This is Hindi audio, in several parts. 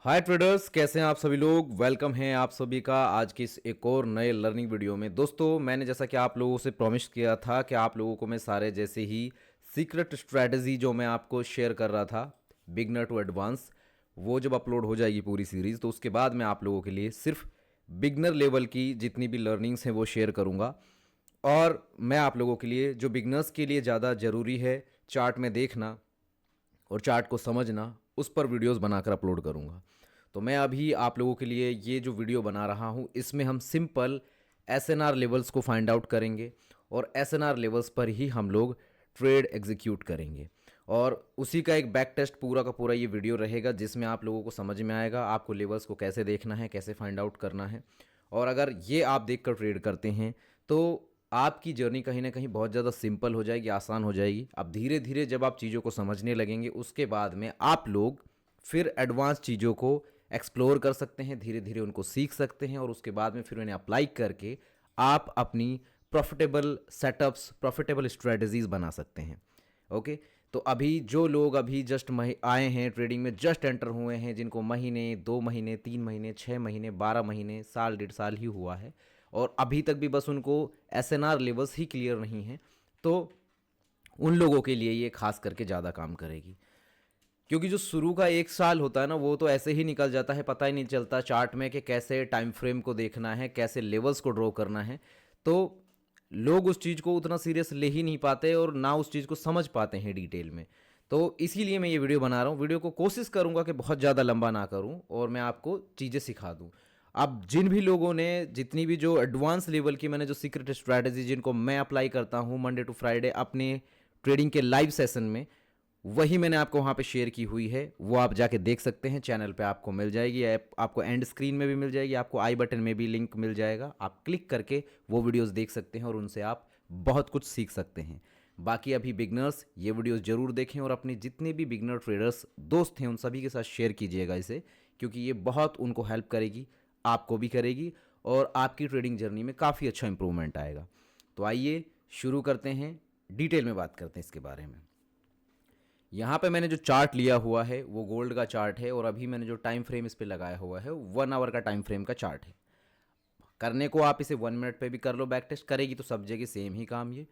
हाय ट्रेडर्स, कैसे हैं आप सभी लोग। वेलकम है आप सभी का आज की इस एक और नए लर्निंग वीडियो में। दोस्तों, मैंने जैसा कि आप लोगों से प्रॉमिस किया था कि आप लोगों को मैं सारे जैसे ही सीक्रेट स्ट्रैटेजी जो मैं आपको शेयर कर रहा था बिगनर टू एडवांस, वो जब अपलोड हो जाएगी पूरी सीरीज़ तो उसके बाद मैं आप लोगों के लिए सिर्फ बिगनर लेवल की जितनी भी लर्निंग्स हैं वो शेयर करूँगा। और मैं आप लोगों के लिए जो बिगनर्स के लिए ज़्यादा ज़रूरी है चार्ट में देखना और चार्ट को समझना, उस पर वीडियोस बनाकर अपलोड करूँगा। तो मैं अभी आप लोगों के लिए ये जो वीडियो बना रहा हूँ इसमें हम सिंपल एसएनआर लेवल्स को फाइंड आउट करेंगे और एसएनआर लेवल्स पर ही हम लोग ट्रेड एग्जीक्यूट करेंगे। और उसी का एक बैक टेस्ट पूरा का पूरा ये वीडियो रहेगा जिसमें आप लोगों को समझ में आएगा आपको लेवल्स को कैसे देखना है, कैसे फाइंड आउट करना है। और अगर ये आप देखकर ट्रेड करते हैं तो आपकी जर्नी कहीं ना कहीं बहुत ज़्यादा सिंपल हो जाएगी, आसान हो जाएगी। अब धीरे धीरे जब आप चीज़ों को समझने लगेंगे उसके बाद में आप लोग फिर एडवांस चीज़ों को एक्सप्लोर कर सकते हैं, धीरे धीरे उनको सीख सकते हैं और उसके बाद में फिर उन्हें अप्लाई करके आप अपनी प्रॉफिटेबल सेटअप्स, प्रॉफिटेबल स्ट्रेटजीज बना सकते हैं। ओके, तो अभी जो लोग अभी जस्ट आए हैं ट्रेडिंग में, जस्ट एंटर हुए हैं, जिनको महीने, 2 महीने, 3 महीने, 6 महीने, 12 महीने, साल, 1.5 साल ही हुआ है और अभी तक भी बस उनको एसएनआर लेवल्स ही क्लियर नहीं है, तो उन लोगों के लिए ये खास करके ज़्यादा काम करेगी। क्योंकि जो शुरू का 1 साल होता है ना, वो तो ऐसे ही निकल जाता है, पता ही नहीं चलता चार्ट में कि कैसे टाइम फ्रेम को देखना है, कैसे लेवल्स को ड्रॉ करना है। तो लोग उस चीज़ को उतना सीरियस ले ही नहीं पाते और ना उस चीज़ को समझ पाते हैं डिटेल में। तो इसीलिए मैं ये वीडियो बना रहा हूँ। वीडियो को कोशिश करूँगा कि बहुत ज़्यादा लंबा ना करूँ और मैं आपको चीज़ें सिखा दूँ। अब जिन भी लोगों ने, जितनी भी जो एडवांस लेवल की मैंने जो सीक्रेट स्ट्रैटेजी जिनको मैं अप्लाई करता हूँ मंडे टू फ्राइडे अपने ट्रेडिंग के लाइव सेशन में, वही मैंने आपको वहाँ पे शेयर की हुई है। वो आप जाके देख सकते हैं, चैनल पे आपको मिल जाएगी, आपको एंड स्क्रीन में भी मिल जाएगी, आपको आई बटन में भी लिंक मिल जाएगा। आप क्लिक करके वो वीडियोस देख सकते हैं और उनसे आप बहुत कुछ सीख सकते हैं। बाकी अभी बिगनर्स ये वीडियोस जरूर देखें और अपने जितने भी बिगनर ट्रेडर्स दोस्त हैं उन सभी के साथ शेयर कीजिएगा इसे, क्योंकि ये बहुत उनको हेल्प करेगी, आपको भी करेगी और आपकी ट्रेडिंग जर्नी में काफ़ी अच्छा इंप्रूवमेंट आएगा। तो आइए शुरू करते हैं, डिटेल में बात करते हैं इसके बारे में। यहाँ पे मैंने जो चार्ट लिया हुआ है वो गोल्ड का चार्ट है और अभी मैंने जो टाइम फ्रेम इस पे लगाया हुआ है 1 आवर का टाइम फ्रेम का चार्ट है। करने को आप इसे 1 मिनट पे भी कर लो, बैक टेस्ट करेगी तो सब जगह सेम ही काम। ये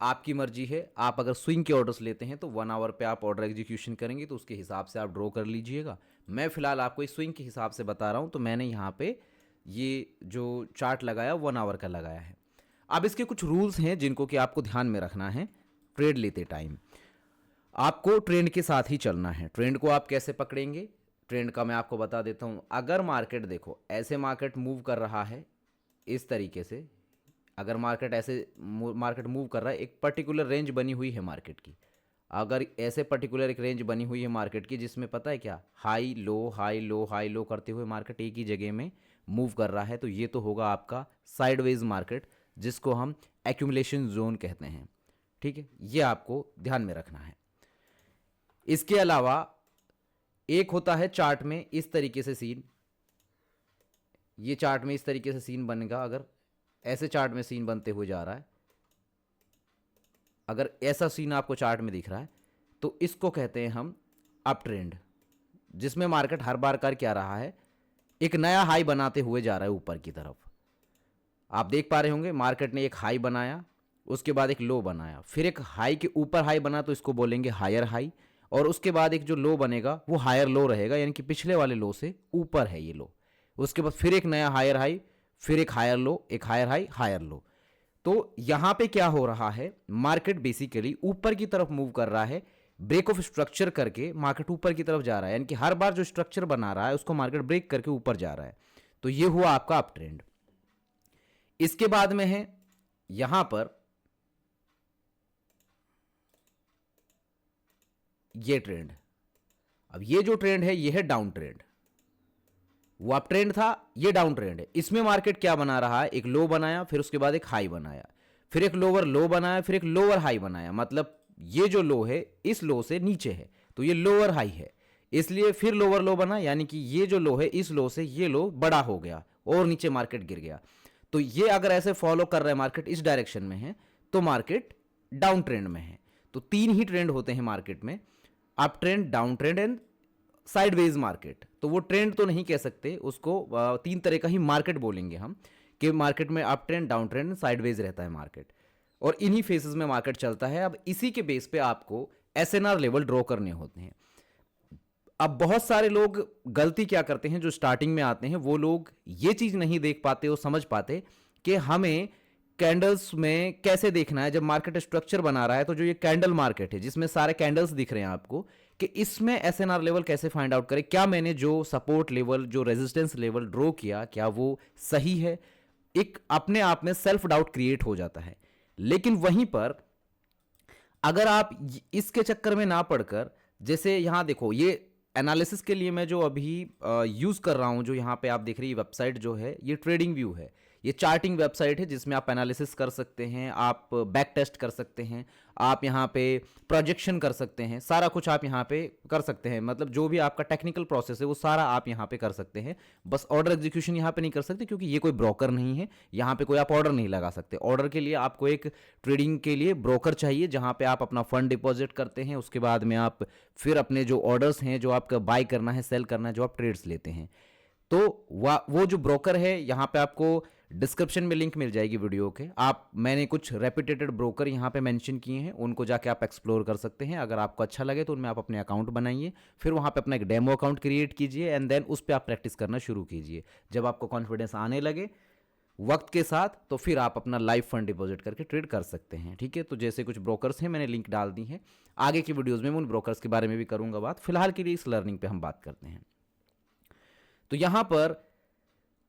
आपकी मर्जी है, आप अगर स्विंग के ऑर्डर्स लेते हैं तो 1 आवर पे आप ऑर्डर एग्जीक्यूशन करेंगे तो उसके हिसाब से आप ड्रॉ कर लीजिएगा। मैं फिलहाल आपको इस स्विंग के हिसाब से बता रहा हूँ, तो मैंने यहाँ पे ये जो चार्ट लगाया 1 आवर का लगाया है। अब इसके कुछ रूल्स हैं जिनको कि आपको ध्यान में रखना है ट्रेड लेते टाइम। आपको ट्रेंड के साथ ही चलना है। ट्रेंड को आप कैसे पकड़ेंगे, ट्रेंड का मैं आपको बता देता हूं। अगर मार्केट, देखो ऐसे मार्केट मूव कर रहा है इस तरीके से, अगर मार्केट ऐसे मार्केट मूव कर रहा है, एक पर्टिकुलर रेंज बनी हुई है मार्केट की, अगर ऐसे पर्टिकुलर एक रेंज बनी हुई है मार्केट की जिसमें पता है क्या, high low high low high low करते हुए मार्केट एक ही जगह में मूव कर रहा है, तो ये तो होगा आपका साइडवेज मार्केट, जिसको हम एक्यूमुलेशन जोन कहते हैं। ठीक है, ये आपको ध्यान में रखना है। इसके अलावा एक होता है चार्ट में इस तरीके से सीन, ये चार्ट में इस तरीके से सीन बनेगा। अगर ऐसे चार्ट में सीन बनते हुए जा रहा है, अगर ऐसा सीन आपको चार्ट में दिख रहा है तो इसको कहते हैं हम अप ट्रेंड, जिसमें मार्केट हर बार कर क्या रहा है, एक नया हाई बनाते हुए जा रहा है ऊपर की तरफ। आप देख पा रहे होंगे मार्केट ने एक हाई बनाया, उसके बाद एक लो बनाया, फिर एक हाई के ऊपर हाई बना तो इसको बोलेंगे हायर हाई, और उसके बाद एक जो लो बनेगा वो हायर लो रहेगा, यानी कि पिछले वाले लो से ऊपर है ये लो। उसके बाद फिर एक नया हायर हाई, फिर एक हायर लो, एक हायर हाई, हायर लो। तो यहां पे क्या हो रहा है, मार्केट बेसिकली ऊपर की तरफ मूव कर रहा है, ब्रेक ऑफ स्ट्रक्चर करके मार्केट ऊपर की तरफ जा रहा है, यानी कि हर बार जो स्ट्रक्चर बना रहा है उसको मार्केट ब्रेक करके ऊपर जा रहा है। तो ये हुआ आपका अप ट्रेंड। इसके बाद में है यहां पर ये ट्रेंड। अब ये जो ट्रेंड है ये है डाउन ट्रेंड। वो अप ट्रेंड था, ये डाउन ट्रेंड है। इसमें मार्केट क्या बना रहा है, एक लो बनाया, फिर उसके बाद एक हाई बनाया, फिर एक लोअर लो बनाया, फिर एक लोअर हाई बनाया। मतलब ये जो लो है इस लो से नीचे है तो ये लोअर हाई है, इसलिए फिर लोअर लो बना, यानी कि ये जो लो है इस लो से ये लो बड़ा हो गया और नीचे मार्केट गिर गया। तो ये अगर ऐसे फॉलो कर रहा है मार्केट, इस डायरेक्शन में है, तो मार्केट डाउन ट्रेंड में है। तो 3 ही ट्रेंड होते हैं मार्केट में, up trend, down trend and sideways market. तो वो ट्रेंड तो नहीं कह सकते उसको, तीन तरह का ही मार्केट बोलेंगे हम, कि मार्केट में up trend, down trend, sideways रहता है मार्केट, और इन्हीं फेसेस में मार्केट चलता है। अब इसी के बेस पे आपको एसएनआर लेवल ड्रॉ करने होते हैं। अब बहुत सारे लोग गलती क्या करते हैं, जो स्टार्टिंग में आते हैं वो लोग ये चीज नहीं देख पाते और समझ पाते कि हमें कैंडल्स में कैसे देखना है। जब मार्केट स्ट्रक्चर बना रहा है तो जो ये कैंडल मार्केट है जिसमें सारे कैंडल्स दिख रहे हैं आपको, कि इसमें एसएनआर लेवल कैसे फाइंड आउट करें, क्या मैंने जो सपोर्ट लेवल, जो रेजिस्टेंस लेवल ड्रॉ किया, क्या वो सही है। एक अपने आप में सेल्फ डाउट क्रिएट हो जाता है। लेकिन वहीं पर अगर आप इसके चक्कर में ना पड़कर, जैसे यहां देखो, ये एनालिसिस के लिए मैं जो अभी यूज कर रहा हूं, जो यहां पे आप देख रही है वेबसाइट जो है, ये ट्रेडिंग व्यू है। ये चार्टिंग वेबसाइट है जिसमें आप एनालिसिस कर सकते हैं, आप बैक टेस्ट कर सकते हैं, आप यहाँ पे प्रोजेक्शन कर सकते हैं, सारा कुछ आप यहाँ पे कर सकते हैं। मतलब जो भी आपका टेक्निकल प्रोसेस है वो सारा आप यहाँ पे कर सकते हैं। बस ऑर्डर एग्जीक्यूशन यहाँ पे नहीं कर सकते, क्योंकि ये कोई ब्रोकर नहीं है, यहाँ पे कोई आप ऑर्डर नहीं लगा सकते। ऑर्डर के लिए आपको एक ट्रेडिंग के लिए ब्रोकर चाहिए, जहाँ पे आप अपना फंड डिपॉजिट करते हैं, उसके बाद में आप फिर अपने जो ऑर्डर्स हैं, जो आपका बाय करना है, सेल करना है, जो आप ट्रेड्स लेते हैं, तो वो जो ब्रोकर है, यहाँ पे आपको डिस्क्रिप्शन में लिंक मिल जाएगी वीडियो के। आप, मैंने कुछ रेप्यूटेड ब्रोकर यहाँ पे मेंशन किए हैं, उनको जाके आप एक्सप्लोर कर सकते हैं। अगर आपको अच्छा लगे तो उनमें आप अपने अकाउंट बनाइए, फिर वहाँ पे अपना एक डेमो अकाउंट क्रिएट कीजिए, एंड देन उस पर आप प्रैक्टिस करना शुरू कीजिए। जब आपको कॉन्फिडेंस आने लगे वक्त के साथ, तो फिर आप अपना लाइव फंड डिपॉजिट करके ट्रेड कर सकते हैं। ठीक है, तो जैसे कुछ ब्रोकर्स हैं, मैंने लिंक डाल दी है। आगे की वीडियोज़ में मैं उन ब्रोकर्स के बारे में भी करूँगा बात। फिलहाल के लिए इस लर्निंग पर हम बात करते हैं। तो यहाँ पर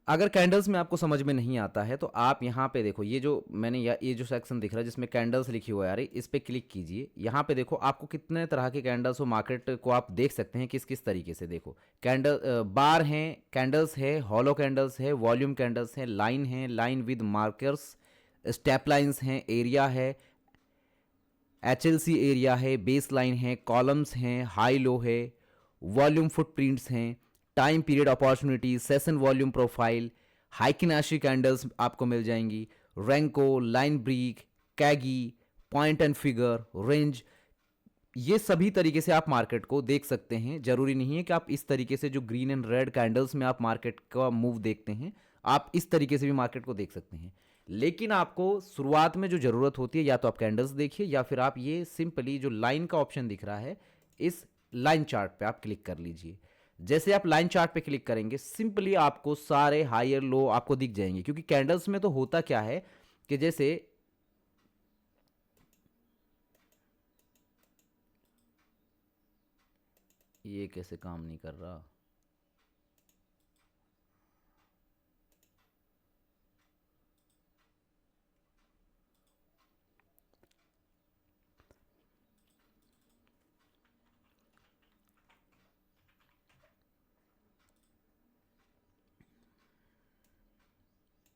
अगर कैंडल्स में आपको समझ में नहीं आता है, तो आप यहाँ पे देखो, ये जो मैंने ये जो सेक्शन दिख रहा है जिसमें कैंडल्स लिखी हुआ है यार, इस पे क्लिक कीजिए। यहाँ पे देखो आपको कितने तरह के कैंडल्स हो, मार्केट को आप देख सकते हैं किस किस तरीके से। देखो कैंडल बार हैं, कैंडल्स है, हॉलो कैंडल्स है, वॉल्यूम कैंडल्स हैं, लाइन है, line with markers, step lines हैं, एरिया है, HLC एरिया है, बेस लाइन है, कॉलम्स हैं, हाई लो है, वॉल्यूम फुटप्रिंट्स हैं, time period opportunity, session volume profile, Heikin Ashi candles आपको मिल जाएंगी, Renko, line brick, Kagi, point and figure, range. ये सभी तरीके से आप मार्केट को देख सकते हैं। जरूरी नहीं है कि आप इस तरीके से, जो ग्रीन एंड रेड कैंडल्स में आप मार्केट का मूव देखते हैं, आप इस तरीके से भी मार्केट को देख सकते हैं। लेकिन आपको शुरुआत में जो ज़रूरत होती है, या तो आप कैंडल्स देखिए, या फिर आप ये सिंपली जो लाइन का ऑप्शन दिख रहा है, इस लाइन चार्ट पे आप क्लिक कर लीजिए। जैसे आप लाइन चार्ट पे क्लिक करेंगे, सिंपली आपको सारे हायर लो आपको दिख जाएंगे। क्योंकि कैंडल्स में तो होता क्या है कि जैसे ये कैसे काम नहीं कर रहा,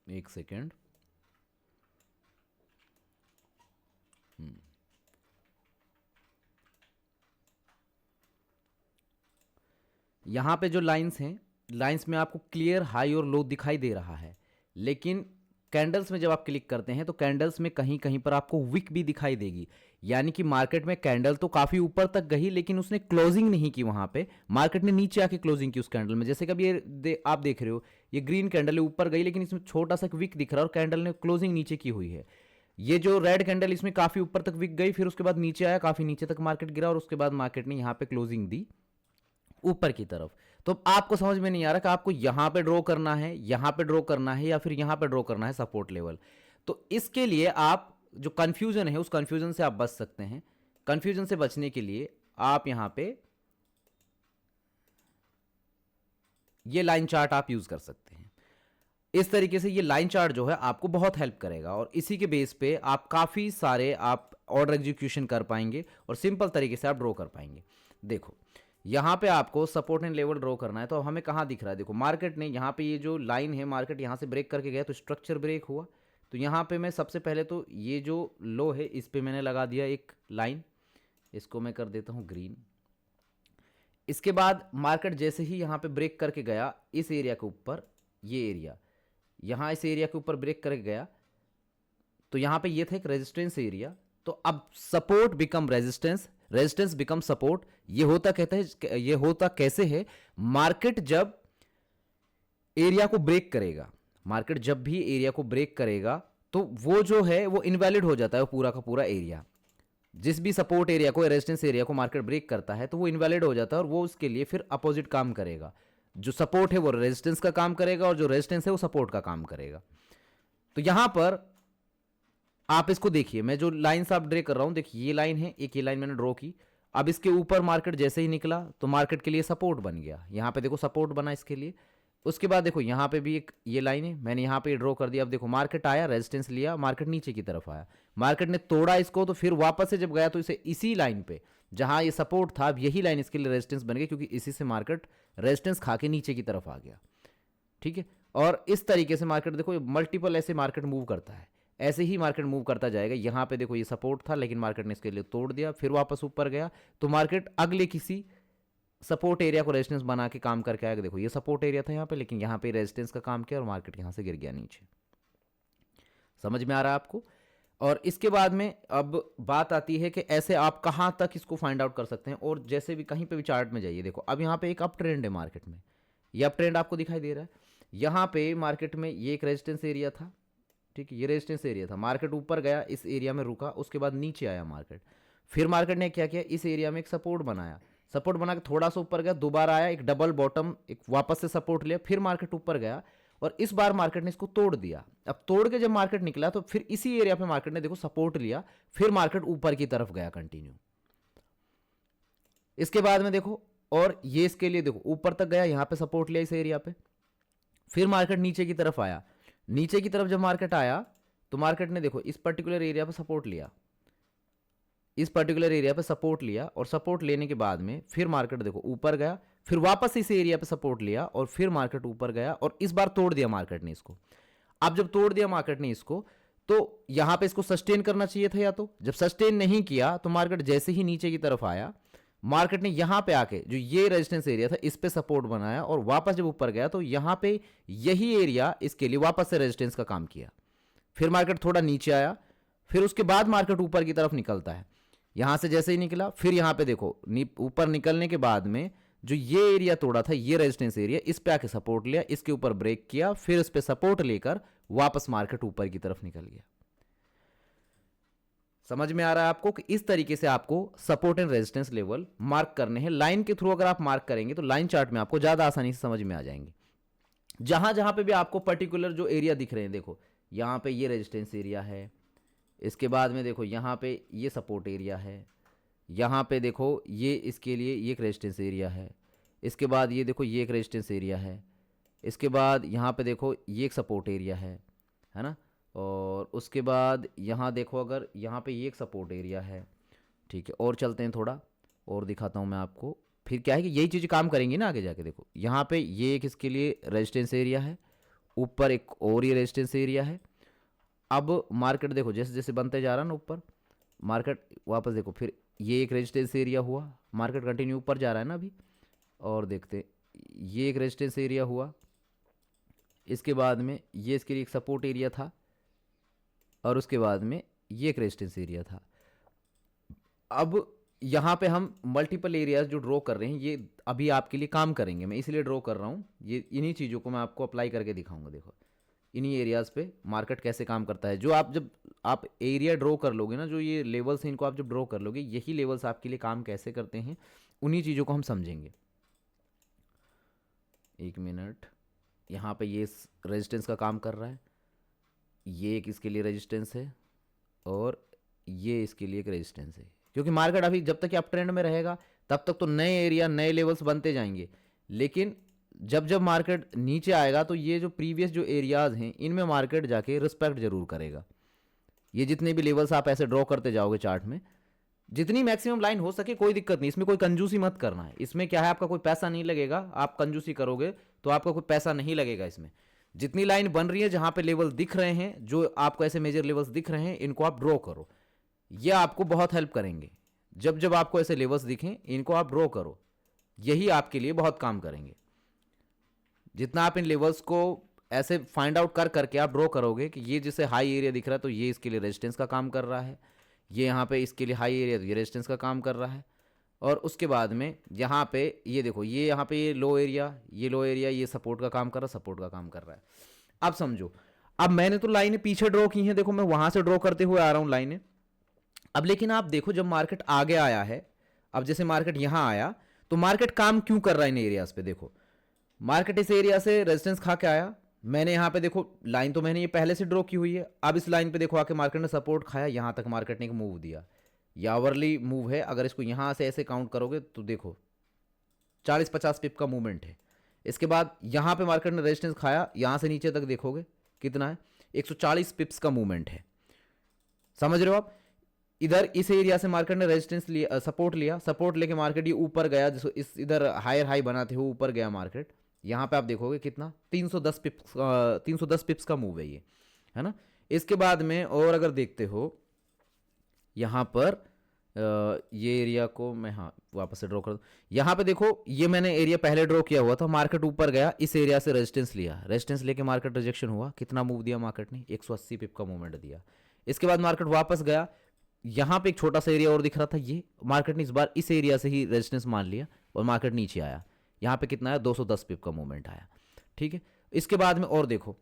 एक सेकेंड। यहाँ पे जो लाइंस हैं, लाइंस में आपको क्लियर हाई और लो दिखाई दे रहा है। लेकिन कैंडल्स में जब आप क्लिक करते हैं, तो कैंडल्स में कहीं कहीं पर आपको विक भी दिखाई देगी। यानी कि मार्केट में कैंडल तो काफ़ी ऊपर तक गई, लेकिन उसने क्लोजिंग नहीं की। वहाँ पे मार्केट ने नीचे आके क्लोजिंग की उस कैंडल में। जैसे कभी आप देख रहे हो, ये ग्रीन कैंडल है, ऊपर गई, लेकिन इसमें छोटा सा विक दिख रहा है और कैंडल ने क्लोजिंग नीचे की हुई है। ये जो रेड कैंडल, इसमें काफ़ी ऊपर तक विक गई, फिर उसके बाद नीचे आया, काफ़ी नीचे तक मार्केट गिरा, और उसके बाद मार्केट ने यहाँ पे क्लोजिंग दी ऊपर की तरफ। तो आपको समझ में नहीं आ रहा कि आपको यहां पे ड्रॉ करना है, यहां पे ड्रॉ करना है, या फिर यहां पे ड्रॉ करना है सपोर्ट लेवल। तो इसके लिए आप, जो कंफ्यूजन है, उस कंफ्यूजन से आप बच सकते हैं। कंफ्यूजन से बचने के लिए आप यहां पे ये लाइन चार्ट आप यूज कर सकते हैं। इस तरीके से ये लाइन चार्ट जो है आपको बहुत हेल्प करेगा, और इसी के बेस पे आप काफी सारे आप ऑर्डर एग्जीक्यूशन कर पाएंगे और सिंपल तरीके से आप ड्रॉ कर पाएंगे। देखो यहाँ पे आपको सपोर्ट एंड लेवल ड्रॉ करना है, तो हमें कहाँ दिख रहा है, देखो मार्केट ने यहाँ पे, ये जो लाइन है, मार्केट यहाँ से ब्रेक करके गया, तो स्ट्रक्चर ब्रेक हुआ। तो यहाँ पे मैं सबसे पहले तो ये जो लो है, इस पे मैंने लगा दिया एक लाइन, इसको मैं कर देता हूँ ग्रीन। इसके बाद मार्केट जैसे ही यहाँ पे ब्रेक करके गया इस एरिया के ऊपर, ये एरिया, यहाँ इस एरिया के ऊपर ब्रेक करके गया, तो यहाँ पे ये था एक रेजिस्टेंस एरिया। तो अब support become resistance, resistance become support. ये होता कैसे है? मार्केट जब एरिया को ब्रेक करेगा, मार्केट जब भी एरिया को ब्रेक करेगा तो वो जो है वो इनवैलिड हो जाता है, वो पूरा का पूरा एरिया। जिस भी सपोर्ट एरिया को, रेजिस्टेंस एरिया को मार्केट ब्रेक करता है तो वो इनवैलिड हो जाता है, और वो उसके लिए फिर अपोजिट काम करेगा। जो सपोर्ट है वो रेजिस्टेंस का काम करेगा, और जो रेजिस्टेंस है वो सपोर्ट का काम करेगा। तो यहां पर आप इसको देखिए, मैं जो लाइन आप ड्रे कर रहा हूं, देखिए ये लाइन है, एक ये लाइन मैंने ड्रॉ की। अब इसके ऊपर मार्केट जैसे ही निकला तो मार्केट के लिए सपोर्ट बन गया, यहां पे देखो सपोर्ट बना इसके लिए। उसके बाद देखो यहाँ पे भी एक ये लाइन है, मैंने यहाँ पे ड्रॉ कर दिया। अब देखो मार्केट आया, रेजिस्टेंस लिया, मार्केट नीचे की तरफ आया, मार्केट ने तोड़ा इसको, तो फिर वापस से जब गया तो इसे इसी लाइन पे जहां ये सपोर्ट था, अब यही लाइन इसके लिए रेजिस्टेंस बन गई, क्योंकि इसी से मार्केट रेजिस्टेंस खा के नीचे की तरफ आ गया। ठीक है, और इस तरीके से मार्केट देखो मल्टीपल ऐसे मार्केट मूव करता है, ऐसे ही मार्केट मूव करता जाएगा। यहाँ पे देखो ये सपोर्ट था, लेकिन मार्केट ने इसके लिए तोड़ दिया, फिर वापस ऊपर गया, तो मार्केट अगले किसी सपोर्ट एरिया को रेजिस्टेंस बना के काम करके आएगा। देखो ये सपोर्ट एरिया था यहाँ पे, लेकिन यहाँ पे रेजिस्टेंस का काम किया और मार्केट यहाँ से गिर गया नीचे। समझ में आ रहा है आपको? और इसके बाद में अब बात आती है कि ऐसे आप कहाँ तक इसको फाइंड आउट कर सकते हैं। और जैसे भी कहीं पे भी चार्ट में जाइए, देखो अब यहाँ पे एक अप ट्रेंड है मार्केट में, ये अप ट्रेंड आपको दिखाई दे रहा है। यहाँ पे मार्केट में ये एक रेजिस्टेंस एरिया था, ठीक है, ये रेजिस्टेंस एरिया था, मार्केट ऊपर गया, इस एरिया में रुका, उसके बाद नीचे आया मार्केट। फिर मार्केट ने क्या किया, इस एरिया में एक सपोर्ट बनाया, सपोर्ट बना के थोड़ा सा ऊपर गया, दोबारा आया, एक डबल बॉटम, एक वापस से सपोर्ट लिया, फिर मार्केट ऊपर गया, और इस बार मार्केट ने इसको तोड़ दिया। अब तोड़ के जब मार्केट निकला तो फिर इसी एरिया पे मार्केट ने देखो सपोर्ट लिया, फिर मार्केट ऊपर की तरफ गया कंटिन्यू। इसके बाद में देखो, और ये इसके लिए देखो ऊपर तक गया, यहां पे सपोर्ट लिया इस एरिया पे, फिर मार्केट नीचे की तरफ आया। नीचे की तरफ जब मार्केट आया तो मार्केट ने देखो इस पर्टिकुलर एरिया पे सपोर्ट लिया, इस पर्टिकुलर एरिया पे सपोर्ट लिया, और सपोर्ट लेने के बाद में फिर मार्केट देखो ऊपर गया, फिर वापस इस एरिया पे सपोर्ट लिया, और फिर मार्केट ऊपर गया, और इस बार तोड़ दिया मार्केट ने इसको। अब जब तोड़ दिया मार्केट ने इसको, तो यहां पे इसको सस्टेन करना चाहिए था, या तो जब सस्टेन नहीं किया तो मार्केट जैसे ही नीचे की तरफ आया, मार्केट ने यहां पे आके जो ये रेजिस्टेंस एरिया था इस पे सपोर्ट बनाया, और वापस जब ऊपर गया तो यहां पे यही एरिया इसके लिए वापस से रेजिस्टेंस का काम किया। फिर मार्केट थोड़ा नीचे आया, फिर उसके बाद मार्केट ऊपर की तरफ निकलता है, यहां से जैसे ही निकला, फिर यहां पे देखो ऊपर निकलने के बाद में जो ये एरिया तोड़ा था, ये रेजिस्टेंस एरिया, इस पे आके सपोर्ट लिया, इसके ऊपर ब्रेक किया, फिर इस पे सपोर्ट लेकर वापस मार्केट ऊपर की तरफ निकल गया। समझ में आ रहा है आपको कि इस तरीके से आपको support and resistance level mark करने हैं। लाइन के थ्रू अगर आप मार्क करेंगे तो लाइन चार्ट में आपको ज्यादा आसानी से समझ में आ जाएंगे। जहां जहां पे भी आपको पर्टिकुलर जो एरिया दिख रहे हैं, देखो यहां पे ये रेजिस्टेंस एरिया है, इसके बाद में देखो यहाँ पे ये सपोर्ट एरिया है, यहाँ पे देखो ये इसके लिए ये एक रेजिस्टेंस एरिया है, इसके बाद ये देखो ये एक रेजिस्टेंस एरिया है, इसके बाद यहाँ पे देखो ये एक सपोर्ट एरिया है ना, और उसके बाद यहाँ देखो अगर यहाँ पे ये एक सपोर्ट एरिया है। ठीक है, और चलते हैं थोड़ा और दिखाता हूँ मैं आपको। फिर क्या है कि यही चीज़ काम करेंगी ना आगे जाके। देखो यहाँ पे ये एक इसके लिए रेजिस्टेंस एरिया है, ऊपर एक और ये रेजिस्टेंस एरिया है। अब मार्केट देखो जैसे जैसे बनते जा रहा है ना ऊपर, मार्केट वापस देखो फिर ये एक रेजिस्टेंस एरिया हुआ, मार्केट कंटिन्यू ऊपर जा रहा है ना अभी, और देखते ये एक रेजिस्टेंस एरिया हुआ, इसके बाद में ये इसके लिए एक सपोर्ट एरिया था, और उसके बाद में ये एक रेजिस्टेंस एरिया था। अब यहाँ पे हम मल्टीपल एरियाज जो ड्रॉ कर रहे हैं, ये अभी आपके लिए काम करेंगे, मैं इसलिए ड्रॉ कर रहा हूँ। ये इन्हीं चीज़ों को मैं आपको अप्लाई करके दिखाऊंगा। देखो इन्हीं एरियाज़ पे मार्केट कैसे काम करता है। जो आप जब आप एरिया ड्रॉ कर लोगे ना, जो ये लेवल्स हैं इनको आप जब ड्रॉ कर लोगे, यही लेवल्स आपके लिए काम कैसे करते हैं, उन्हीं चीज़ों को हम समझेंगे। एक मिनट, यहाँ पे ये रेजिस्टेंस का काम कर रहा है, ये एक इसके लिए रेजिस्टेंस है, और ये इसके लिए एक रेजिस्टेंस है। क्योंकि मार्केट अभी जब तक अप ट्रेंड में रहेगा तब तक तो नए एरिया नए लेवल्स बनते जाएंगे, लेकिन जब जब मार्केट नीचे आएगा तो ये जो प्रीवियस जो एरियाज हैं इनमें मार्केट जाके रिस्पेक्ट जरूर करेगा। ये जितने भी लेवल्स आप ऐसे ड्रॉ करते जाओगे चार्ट में, जितनी मैक्सिमम लाइन हो सके कोई दिक्कत नहीं, इसमें कोई कंजूसी मत करना है। इसमें क्या है, आपका कोई पैसा नहीं लगेगा, आप कंजूसी करोगे तो आपका कोई पैसा नहीं लगेगा। इसमें जितनी लाइन बन रही है, जहां पे लेवल दिख रहे हैं, जो आपको ऐसे मेजर लेवल्स दिख रहे हैं, इनको आप ड्रॉ करो, ये आपको बहुत हेल्प करेंगे। जब जब आपको ऐसे लेवल्स दिखें इनको आप ड्रॉ करो, यही आपके लिए बहुत काम करेंगे। जितना आप इन लेवल्स को ऐसे फाइंड आउट कर करके आप ड्रॉ करोगे कि ये जिसे हाई एरिया दिख रहा है तो ये इसके लिए रेजिस्टेंस का काम कर रहा है, ये यहाँ पे इसके लिए हाई एरिया, तो ये रेजिस्टेंस का काम कर रहा है। और उसके बाद में यहाँ पे ये देखो, ये यहाँ पे ये लो एरिया, ये लो एरिया, ये सपोर्ट का काम कर रहा है, सपोर्ट का काम कर रहा है। अब समझो, अब मैंने तो लाइनें पीछे ड्रॉ की हैं, देखो मैं वहां से ड्रॉ करते हुए आ रहा हूँ लाइनें। अब लेकिन आप देखो, जब मार्केट आगे आया है, अब जैसे मार्केट यहां आया, तो मार्केट काम क्यों कर रहा है इन एरियाज पे? देखो मार्केट इस एरिया से रेजिस्टेंस खा के आया, मैंने यहाँ पे देखो लाइन तो मैंने ये पहले से ड्रॉ की हुई है। अब इस लाइन पे देखो आके मार्केट ने सपोर्ट खाया, यहाँ तक मार्केट ने एक मूव दिया, ये आवरली मूव है। अगर इसको यहाँ से ऐसे काउंट करोगे तो देखो 40-50 पिप का मूवमेंट है। इसके बाद यहाँ पे मार्केट ने रेजिस्टेंस खाया, यहाँ से नीचे तक देखोगे कितना है, 140 पिप्स का मूवमेंट है। समझ रहे हो आप? इधर इस एरिया से मार्केट ने रेजिस्टेंस लिया, सपोर्ट लिया, सपोर्ट लेके मार्केट ये ऊपर गया, जिसको इस इधर हायर हाई बनाते हुए ऊपर गया मार्केट। यहाँ पे आप देखोगे कितना, 310 पिप्स का मूव है ये, है ना। इसके बाद में और अगर देखते हो यहाँ पर ये एरिया को मैं हाँ वापस से ड्रॉ कर दूँ। यहाँ पे देखो, ये मैंने एरिया पहले ड्रॉ किया हुआ था, मार्केट ऊपर गया, इस एरिया से रेजिस्टेंस लिया, रेजिस्टेंस लेके मार्केट रिजेक्शन हुआ, कितना मूव दिया मार्केट ने, 180 पिप का मूवमेंट दिया। इसके बाद मार्केट वापस गया, यहाँ पे एक छोटा सा एरिया और दिख रहा था, ये मार्केट ने इस बार इस एरिया से ही रेजिस्टेंस मान लिया और मार्केट नीचे आया। यहाँ पे कितना आया, 210 पिप का मूवमेंट आया, ठीक है। इसके बाद में और देखो,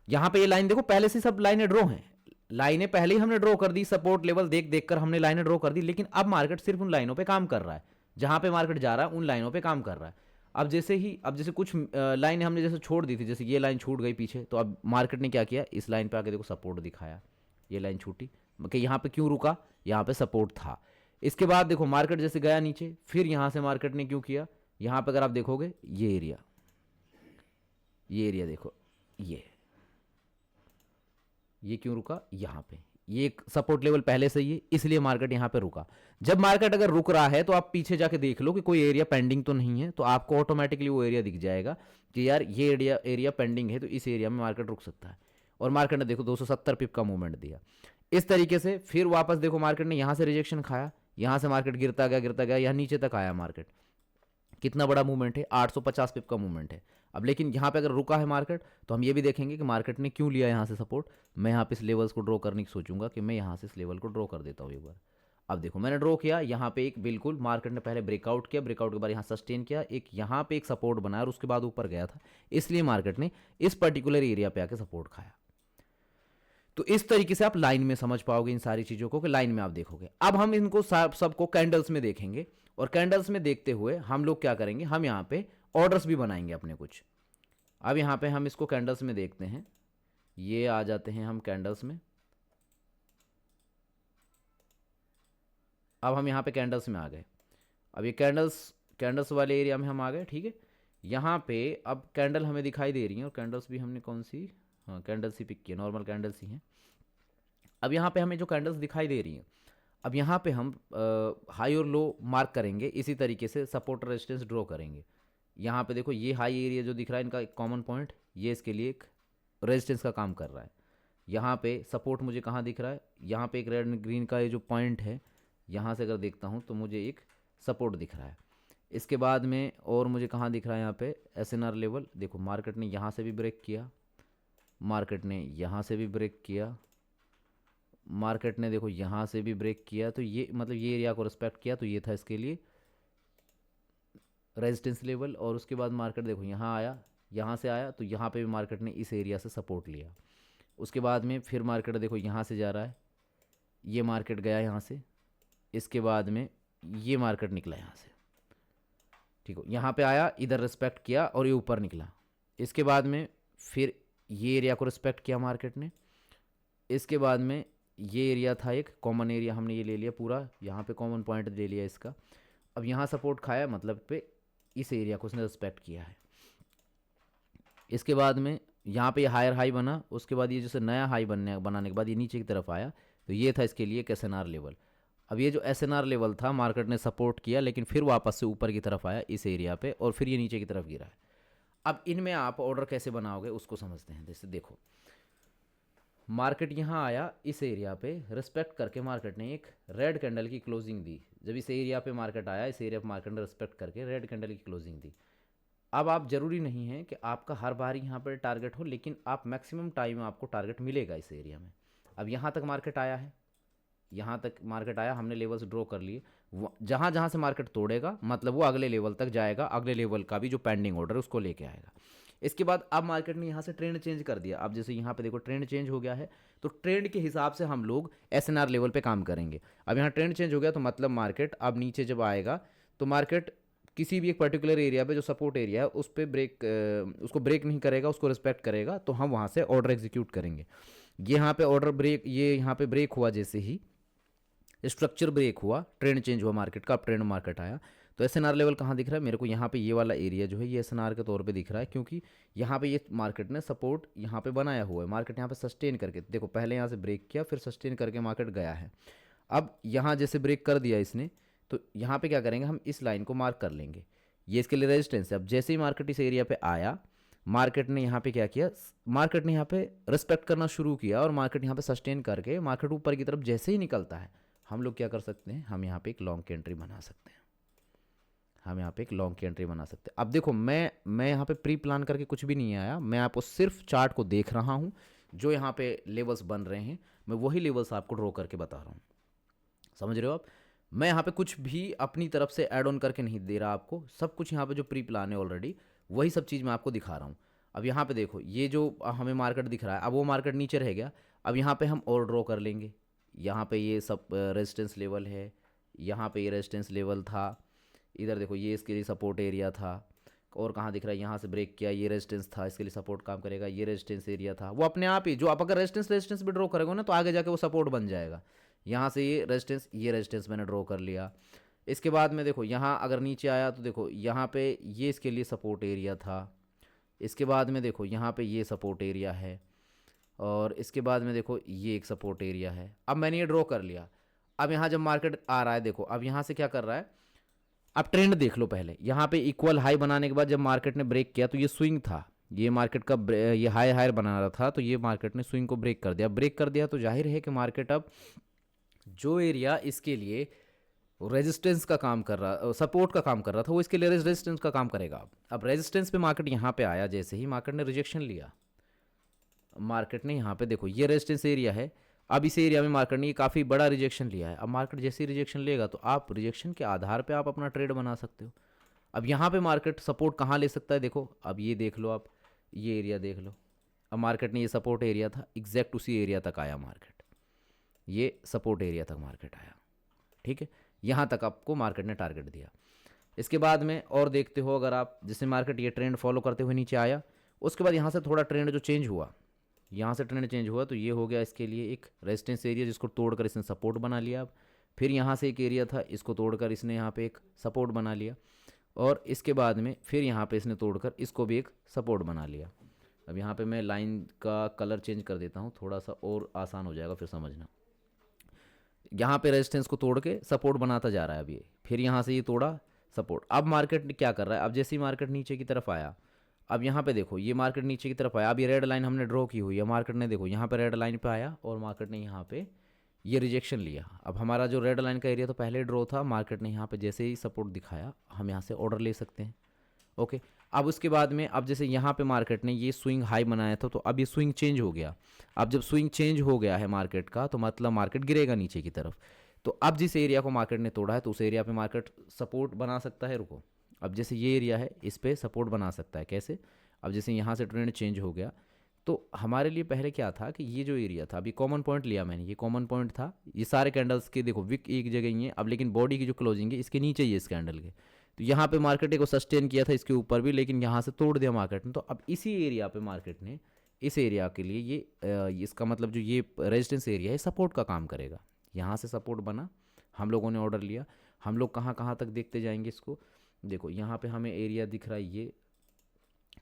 यहाँ पे ये लाइन देखो, पहले से सब लाइनें ड्रॉ हैं, लाइनें पहले ही हमने ड्रॉ कर दी, सपोर्ट लेवल देख देख कर हमने लाइनें ड्रॉ कर दी। लेकिन अब मार्केट सिर्फ उन लाइनों पे काम कर रहा है, जहाँ पे मार्केट जा रहा है उन लाइनों पे काम कर रहा है। अब जैसे कुछ लाइनें हमने जैसे छोड़ दी थी, जैसे ये लाइन छूट गई पीछे, तो अब मार्केट ने क्या किया, इस लाइन पे आके देखो सपोर्ट दिखाया, ये लाइन छूटी कि यहाँ पे क्यों रुका, यहाँ पे सपोर्ट था। इसके बाद देखो मार्केट जैसे गया नीचे, फिर यहाँ से मार्केट ने क्यों किया, यहाँ पे अगर आप देखोगे ये एरिया देखो, ये क्यों रुका, यहाँ पे ये एक सपोर्ट लेवल पहले से ही है, इसलिए मार्केट यहाँ पे रुका। जब मार्केट अगर रुक रहा है तो आप पीछे जाके देख लो कि कोई एरिया पेंडिंग तो नहीं है, तो आपको ऑटोमेटिकली वो एरिया दिख जाएगा कि यार ये एरिया पेंडिंग है, तो इस एरिया में मार्केट रुक सकता है। और मार्केट ने देखो 270 पिप का मूवमेंट दिया। इस तरीके से फिर वापस देखो मार्केट ने यहाँ से रिजेक्शन खाया, यहाँ से मार्केट गिरता गया, यहाँ नीचे तक आया मार्केट, कितना बड़ा मूवमेंट है, 850 पिप का मूवमेंट है। अब लेकिन यहाँ पे अगर रुका है मार्केट, तो हम ये भी देखेंगे कि मार्केट ने क्यों लिया यहाँ से सपोर्ट। मैं यहाँ पे इस लेवल्स को ड्रॉ करने की सोचूंगा कि मैं यहाँ से इस लेवल को ड्रॉ कर देता हूँ एक बार। अब देखो मैंने ड्रॉ किया, यहाँ पे एक बिल्कुल मार्केट ने पहले ब्रेकआउट किया, ब्रेकआउट के बाद यहाँ सस्टेन किया, एक यहाँ पे एक सपोर्ट बनाया और उसके बाद ऊपर गया था, इसलिए मार्केट ने इस पर्टिकुलर एरिया पे आके सपोर्ट खाया। तो इस तरीके से आप लाइन में समझ पाओगे इन सारी चीज़ों को, कि लाइन में आप देखोगे। अब हम इनको सबको कैंडल्स में देखेंगे, और कैंडल्स में देखते हुए हम लोग क्या करेंगे, हम यहाँ पे ऑर्डर्स भी बनाएंगे अपने कुछ। अब यहाँ पे हम इसको कैंडल्स में देखते हैं, ये आ जाते हैं हम कैंडल्स में। अब हम यहाँ पे कैंडल्स में आ गए, अब ये कैंडल्स वाले एरिया में हम आ गए, ठीक है। यहाँ पे अब कैंडल हमें दिखाई दे रही हैं, और कैंडल्स भी हमने कौन सी, हाँ कैंडल्स ही पिक किए, नॉर्मल कैंडल्स ही हैं। अब यहाँ पे हमें जो कैंडल्स दिखाई दे रही हैं, अब यहाँ पे हम हाई और लो मार्क करेंगे, इसी तरीके से सपोर्ट रेजिस्टेंस ड्रॉ करेंगे। यहाँ पे देखो ये हाई एरिया जो दिख रहा है, इनका एक कॉमन पॉइंट, ये इसके लिए एक रेजिस्टेंस का काम कर रहा है। यहाँ पे सपोर्ट मुझे कहाँ दिख रहा है, यहाँ पे एक रेड एंड ग्रीन का ये जो पॉइंट है, यहाँ से अगर देखता हूँ तो मुझे एक सपोर्ट दिख रहा है। इसके बाद में और मुझे कहाँ दिख रहा है, यहाँ पे SNR लेवल, देखो मार्केट ने यहाँ से भी ब्रेक किया, मार्केट ने यहाँ से भी ब्रेक किया, मार्केट ने देखो यहाँ से भी ब्रेक किया, तो ये मतलब ये एरिया को रिस्पेक्ट किया, तो ये था इसके लिए रेजिस्टेंस लेवल। और उसके बाद मार्केट देखो यहाँ आया, यहाँ से आया, तो यहाँ पे भी मार्केट ने इस एरिया से सपोर्ट लिया। उसके बाद में फिर मार्केट देखो यहाँ से जा रहा है, ये मार्केट गया यहाँ से, इसके बाद में ये मार्केट निकला यहाँ से, ठीक हो, यहाँ पे आया, इधर रिस्पेक्ट किया और ये ऊपर निकला। इसके बाद में फिर ये एरिया को रिस्पेक्ट किया मार्केट ने। इसके बाद में ये एरिया था एक कॉमन एरिया, हमने ये ले लिया पूरा, यहाँ पे कॉमन पॉइंट ले लिया इसका। अब यहाँ सपोर्ट खाया, मतलब पे इस एरिया को उसने रिस्पेक्ट किया है। इसके बाद में यहाँ पे हायर हाई बना, उसके बाद ये जैसे नया हाई बनाने के बाद ये नीचे की तरफ आया, तो ये था इसके लिए एक SNR लेवल। अब ये जो SNR लेवल था, मार्केट ने सपोर्ट किया, लेकिन फिर वापस से ऊपर की तरफ आया इस एरिया पे, और फिर ये नीचे की तरफ गिरा है। अब इनमें आप ऑर्डर कैसे बनाओगे उसको समझते हैं। जैसे देखो मार्केट यहाँ आया, इस एरिया पे रिस्पेक्ट करके मार्केट ने एक रेड कैंडल की क्लोजिंग दी। जब इस एरिया पे मार्केट आया, इस एरिया पे मार्केट ने रिस्पेक्ट करके रेड कैंडल की क्लोजिंग दी। अब आप ज़रूरी नहीं है कि आपका हर बार यहाँ पर टारगेट हो, लेकिन आप मैक्सिमम टाइम आपको टारगेट मिलेगा इस एरिया में। अब यहाँ तक मार्केट आया है, यहाँ तक मार्केट आया, हमने लेवल्स ड्रॉ कर लिए, जहाँ जहाँ से मार्केट तोड़ेगा मतलब वो अगले लेवल तक जाएगा, अगले लेवल का भी जो पेंडिंग ऑर्डर है उसको लेके आएगा। इसके बाद अब मार्केट ने यहाँ से ट्रेंड चेंज कर दिया। अब जैसे यहाँ पे देखो ट्रेंड चेंज हो गया है, तो ट्रेंड के हिसाब से हम लोग एसएनआर लेवल पे काम करेंगे। अब यहाँ ट्रेंड चेंज हो गया तो मतलब मार्केट अब नीचे जब आएगा तो मार्केट किसी भी एक पर्टिकुलर एरिया पे जो सपोर्ट एरिया है उस पर उसको ब्रेक नहीं करेगा, उसको रिस्पेक्ट करेगा, तो हम वहाँ से ऑर्डर एग्जीक्यूट करेंगे। ये यहाँ पे ऑर्डर ब्रेक, ये यहाँ पे ब्रेक हुआ, जैसे ही स्ट्रक्चर ब्रेक हुआ, ट्रेंड चेंज हुआ मार्केट का, अब ट्रेंड मार्केट आया, तो एसएनआर लेवल कहाँ दिख रहा है मेरे को? यहाँ पे ये वाला एरिया जो है ये एसएनआर के तौर पे दिख रहा है, क्योंकि यहाँ पे ये मार्केट ने सपोर्ट यहाँ पे बनाया हुआ है। मार्केट यहाँ पे सस्टेन करके देखो, पहले यहाँ से ब्रेक किया, फिर सस्टेन करके मार्केट गया है। अब यहाँ जैसे ब्रेक कर दिया इसने, तो यहाँ पे क्या करेंगे, हम इस लाइन को मार्क कर लेंगे, ये इसके लिए रेजिस्टेंस है। अब जैसे ही मार्केट इस एरिया पे आया, मार्केट ने यहाँ पे क्या किया, मार्केट ने यहाँ पे रिस्पेक्ट करना शुरू किया, और मार्केट यहाँ पे सस्टेन करके मार्केट ऊपर की तरफ जैसे ही निकलता है, हम लोग क्या कर सकते हैं, हम यहाँ पे एक लॉन्ग की एंट्री बना सकते हैं। हम यहाँ पे एक लॉन्ग की एंट्री बना सकते हैं। अब देखो मैं यहाँ पे प्री प्लान करके कुछ भी नहीं आया, मैं आपको सिर्फ चार्ट को देख रहा हूँ, जो यहाँ पे लेवल्स बन रहे हैं मैं वही लेवल्स आपको ड्रॉ करके बता रहा हूँ। समझ रहे हो आप? मैं यहाँ पे कुछ भी अपनी तरफ से ऐड ऑन करके नहीं दे रहा आपको, सब कुछ यहाँ पे जो प्री प्लान है ऑलरेडी वही सब चीज़ मैं आपको दिखा रहा हूँ। अब यहाँ पे देखो, ये जो हमें मार्केट दिख रहा है, अब वो मार्केट नीचे रह गया। अब यहाँ पे हम और ड्रॉ कर लेंगे, यहाँ पे ये सब रेजिस्टेंस लेवल है, यहाँ पे ये रेजिस्टेंस लेवल था, इधर देखो ये इसके लिए सपोर्ट एरिया था, और कहाँ दिख रहा है, यहाँ से ब्रेक किया, ये रेजिस्टेंस था, इसके लिए सपोर्ट काम करेगा, ये रेजिस्टेंस एरिया था। वो अपने आप ही, जो आप अगर रेजिस्टेंस भी ड्रॉ करोगे ना तो आगे जाके वो सपोर्ट बन जाएगा। यहाँ से ये रेजिस्टेंस मैंने ड्रॉ कर लिया। इसके बाद में देखो यहाँ अगर नीचे आया तो देखो यहाँ पे ये इसके लिए सपोर्ट एरिया था। इसके बाद में देखो यहाँ पे ये सपोर्ट एरिया है, और इसके बाद में देखो ये एक सपोर्ट एरिया है। अब मैंने ये ड्रॉ कर लिया। अब यहाँ जब मार्केट आ रहा है, देखो अब यहाँ से क्या कर रहा है, अब ट्रेंड देख लो। पहले यहाँ पे इक्वल हाई बनाने के बाद जब मार्केट ने ब्रेक किया तो ये स्विंग था, ये मार्केट का ये हाई हायर बना रहा था, तो ये मार्केट ने स्विंग को ब्रेक कर दिया। ब्रेक कर दिया तो जाहिर है कि मार्केट अब जो एरिया इसके लिए रेजिस्टेंस का काम कर रहा, सपोर्ट का काम कर रहा था, वो इसके लिए रेजिस्टेंस का काम करेगा। अब रेजिस्टेंस पे मार्केट यहाँ पे आया, जैसे ही मार्केट ने रिजेक्शन लिया, मार्केट ने यहाँ पे देखो ये रेजिस्टेंस एरिया है, अब इस एरिया में मार्केट ने ये काफ़ी बड़ा रिजेक्शन लिया है। अब मार्केट जैसे ही रिजेक्शन लेगा तो आप रिजेक्शन के आधार पे आप अपना ट्रेड बना सकते हो। अब यहाँ पे मार्केट सपोर्ट कहाँ ले सकता है, देखो अब ये देख लो, आप ये एरिया देख लो। अब मार्केट ने ये सपोर्ट एरिया था, एग्जैक्ट उसी एरिया तक आया मार्केट, ये सपोर्ट एरिया तक मार्केट आया, ठीक है, यहाँ तक आपको मार्केट ने टारगेट दिया। इसके बाद में और देखते हो, अगर आप जिससे मार्केट ये ट्रेंड फॉलो करते हुए नीचे आया, उसके बाद यहाँ से थोड़ा ट्रेंड जो चेंज हुआ, यहाँ से ट्रेंड चेंज हुआ, तो ये हो गया इसके लिए एक रेजिस्टेंस एरिया, जिसको तोड़कर इसने सपोर्ट बना लिया। अब फिर यहाँ से एक एरिया था, इसको तोड़कर इसने यहाँ पे एक सपोर्ट बना लिया, और इसके बाद में फिर यहाँ पे इसने तोड़कर इसको भी एक सपोर्ट बना लिया। अब यहाँ पे मैं लाइन का कलर चेंज कर देता हूँ, थोड़ा सा और आसान हो जाएगा फिर समझना। यहाँ पे रेजिस्टेंस को तोड़ के सपोर्ट बनाता जा रहा है अब ये, फिर यहाँ से ये तोड़ा सपोर्ट। अब मार्केट क्या कर रहा है, अब जैसे ही मार्केट नीचे की तरफ आया, अब यहाँ पे देखो ये मार्केट नीचे की तरफ आया, अब ये रेड लाइन हमने ड्रॉ की हुई है, मार्केट ने देखो यहाँ पे रेड लाइन पे आया, और मार्केट ने यहाँ पे ये रिजेक्शन लिया। अब हमारा जो रेड लाइन का एरिया तो पहले ड्रॉ था, मार्केट ने यहाँ पे जैसे ही सपोर्ट दिखाया, हम यहाँ से ऑर्डर ले सकते हैं। ओके, अब उसके बाद में अब जैसे यहाँ पे मार्केट ने ये स्विंग हाई बनाया था, तो अब ये स्विंग चेंज हो गया। अब जब स्विंग चेंज हो गया है मार्केट का, तो मतलब मार्केट गिरेगा नीचे की तरफ। तो अब जिस एरिया को मार्केट ने तोड़ा है, तो उस एरिया पे मार्केट सपोर्ट बना सकता है। रुको, अब जैसे ये एरिया है, इस पर सपोर्ट बना सकता है। कैसे? अब जैसे यहाँ से ट्रेंड चेंज हो गया, तो हमारे लिए पहले क्या था कि ये जो एरिया था, अभी कॉमन पॉइंट लिया मैंने, ये कॉमन पॉइंट था, ये सारे कैंडल्स के देखो विक एक जगह ही है। अब लेकिन बॉडी की जो क्लोजिंग है इसके नीचे ही है इस कैंडल के, तो यहाँ पे मार्केट को सस्टेन किया था इसके ऊपर भी, लेकिन यहाँ से तोड़ दिया मार्केट ने। तो अब इसी एरिया पे मार्केट ने, इस एरिया के लिए ये इसका मतलब जो ये रेजिस्टेंस एरिया है सपोर्ट का काम करेगा। यहाँ से सपोर्ट बना, हम लोगों ने ऑर्डर लिया। हम लोग कहाँ कहाँ तक देखते जाएंगे इसको, देखो यहाँ पे हमें एरिया दिख रहा है, ये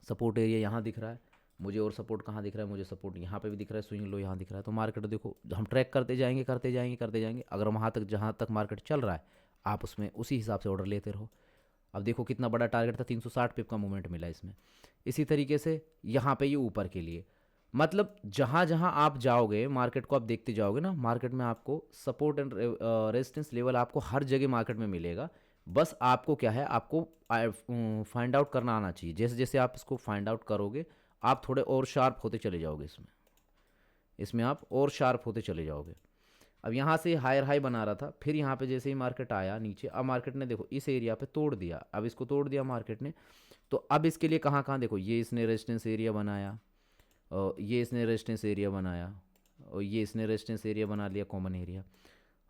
सपोर्ट एरिया यहाँ दिख रहा है मुझे, और सपोर्ट कहाँ दिख रहा है मुझे, सपोर्ट यहाँ पे भी दिख रहा है, स्विंग लो यहाँ दिख रहा है। तो मार्केट देखो हम ट्रैक करते जाएंगे करते जाएंगे करते जाएंगे, अगर वहाँ तक जहाँ तक मार्केट चल रहा है आप उसमें उसी हिसाब से ऑर्डर लेते रहो। अब देखो कितना बड़ा टारगेट था, 360 पिप का मूवमेंट मिला इसमें। इसी तरीके से यहाँ पे ये ऊपर के लिए, मतलब जहाँ जहाँ आप जाओगे मार्केट को आप देखते जाओगे ना, मार्केट में आपको सपोर्ट एंड रेजिस्टेंस लेवल आपको हर जगह मार्केट में मिलेगा। बस आपको क्या है, आपको फाइंड आउट करना आना चाहिए। जैसे जैसे आप इसको फाइंड आउट करोगे, आप थोड़े और शार्प होते चले जाओगे इसमें आप और शार्प होते चले जाओगे। अब यहाँ से हायर हाई बना रहा था, फिर यहाँ पे जैसे ही मार्केट आया नीचे, अब मार्केट ने देखो इस एरिया पे तोड़ दिया, अब इसको तोड़ दिया मार्केट ने। तो अब इसके लिए कहाँ कहाँ देखो, ये इसने रेजिस्टेंस एरिया बनाया, और ये इसने रेजिस्टेंस एरिया बनाया, और ये इसने रेजिस्टेंस एरिया बना लिया, कॉमन एरिया।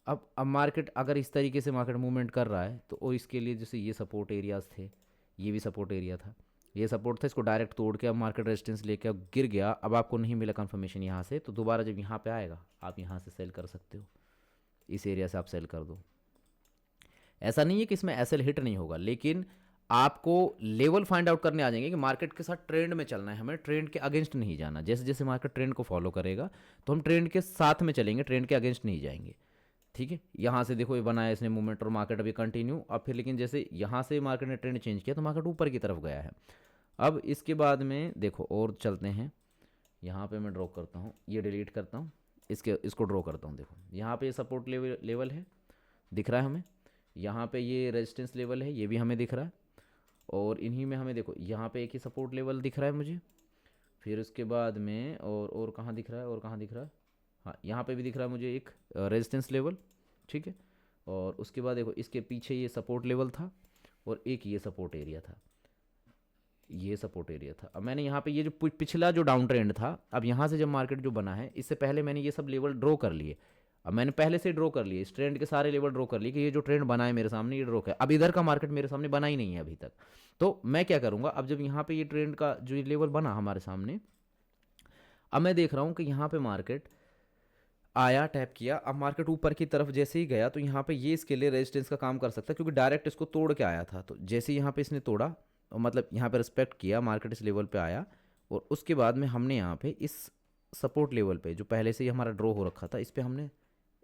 अब मार्केट अगर इस तरीके से मार्केट मूवमेंट कर रहा है तो और इसके लिए जैसे ये सपोर्ट एरियाज थे, ये भी सपोर्ट एरिया था, ये सपोर्ट था, इसको डायरेक्ट तोड़ के अब मार्केट रेजिस्टेंस लेके अब गिर गया, अब आपको नहीं मिला कंफर्मेशन यहाँ से, तो दोबारा जब यहाँ पे आएगा आप यहाँ से सेल कर सकते हो, इस एरिया से आप सेल कर दो। ऐसा नहीं है कि इसमें एसएल हिट नहीं होगा, लेकिन आपको लेवल फाइंड आउट करने आ जाएंगे कि मार्केट के साथ ट्रेंड में चलना है, हमें ट्रेंड के अगेंस्ट नहीं जाना। जैसे जैसे मार्केट ट्रेंड को फॉलो करेगा तो हम ट्रेंड के साथ में चलेंगे, ट्रेंड के अगेंस्ट नहीं जाएंगे। ठीक है, यहाँ से देखो ये बनाया इसने मूवमेंट और मार्केट अभी कंटिन्यू, अब फिर लेकिन जैसे यहाँ से मार्केट ने ट्रेंड चेंज किया तो मार्केट ऊपर की तरफ गया है। अब इसके बाद में देखो और चलते हैं, यहाँ पे मैं ड्रॉ करता हूँ, ये डिलीट करता हूँ, इसको ड्रॉ करता हूँ। देखो यहाँ पे सपोर्ट लेवल है, दिख रहा है हमें, यहाँ पे ये रेजिस्टेंस लेवल है, ये भी हमें दिख रहा है, और इन्हीं में हमें देखो यहाँ पे एक ही सपोर्ट लेवल दिख रहा है मुझे, फिर उसके बाद में और कहाँ दिख रहा है, और कहाँ दिख रहा है, हाँ यहाँ पे भी दिख रहा है मुझे एक रेजिस्टेंस लेवल। ठीक है, और उसके बाद देखो इसके पीछे ये सपोर्ट लेवल था, और एक ये सपोर्ट एरिया था, ये सपोर्ट एरिया था। अब मैंने यहाँ पे ये जो पिछला जो डाउन ट्रेंड था, अब यहाँ से जब मार्केट जो बना है, इससे पहले मैंने ये सब लेवल ड्रॉ कर लिए, अब मैंने पहले से ड्रॉ कर लिए, इस ट्रेंड के सारे लेवल ड्रॉ कर लिए कि ये जो ट्रेंड बना है मेरे सामने, ये ड्रॉ है। अब इधर का मार्केट मेरे सामने बना ही नहीं है अभी तक, तो मैं क्या करूँगा, अब जब यहाँ पे ये ट्रेंड का जो ये लेवल बना हमारे सामने, अब मैं देख रहा हूँ कि यहाँ पे मार्केट आया, टैप किया, अब मार्केट ऊपर की तरफ जैसे ही गया तो यहाँ पे ये इसके लिए रेजिस्टेंस का काम कर सकता है, क्योंकि डायरेक्ट इसको तोड़ के आया था। तो जैसे यहाँ पे इसने तोड़ा, मतलब यहाँ पे रिस्पेक्ट किया, मार्केट इस लेवल पे आया, और उसके बाद में हमने यहाँ पे इस सपोर्ट लेवल पे जो पहले से ही हमारा ड्रॉ हो रखा था, इस पर हमने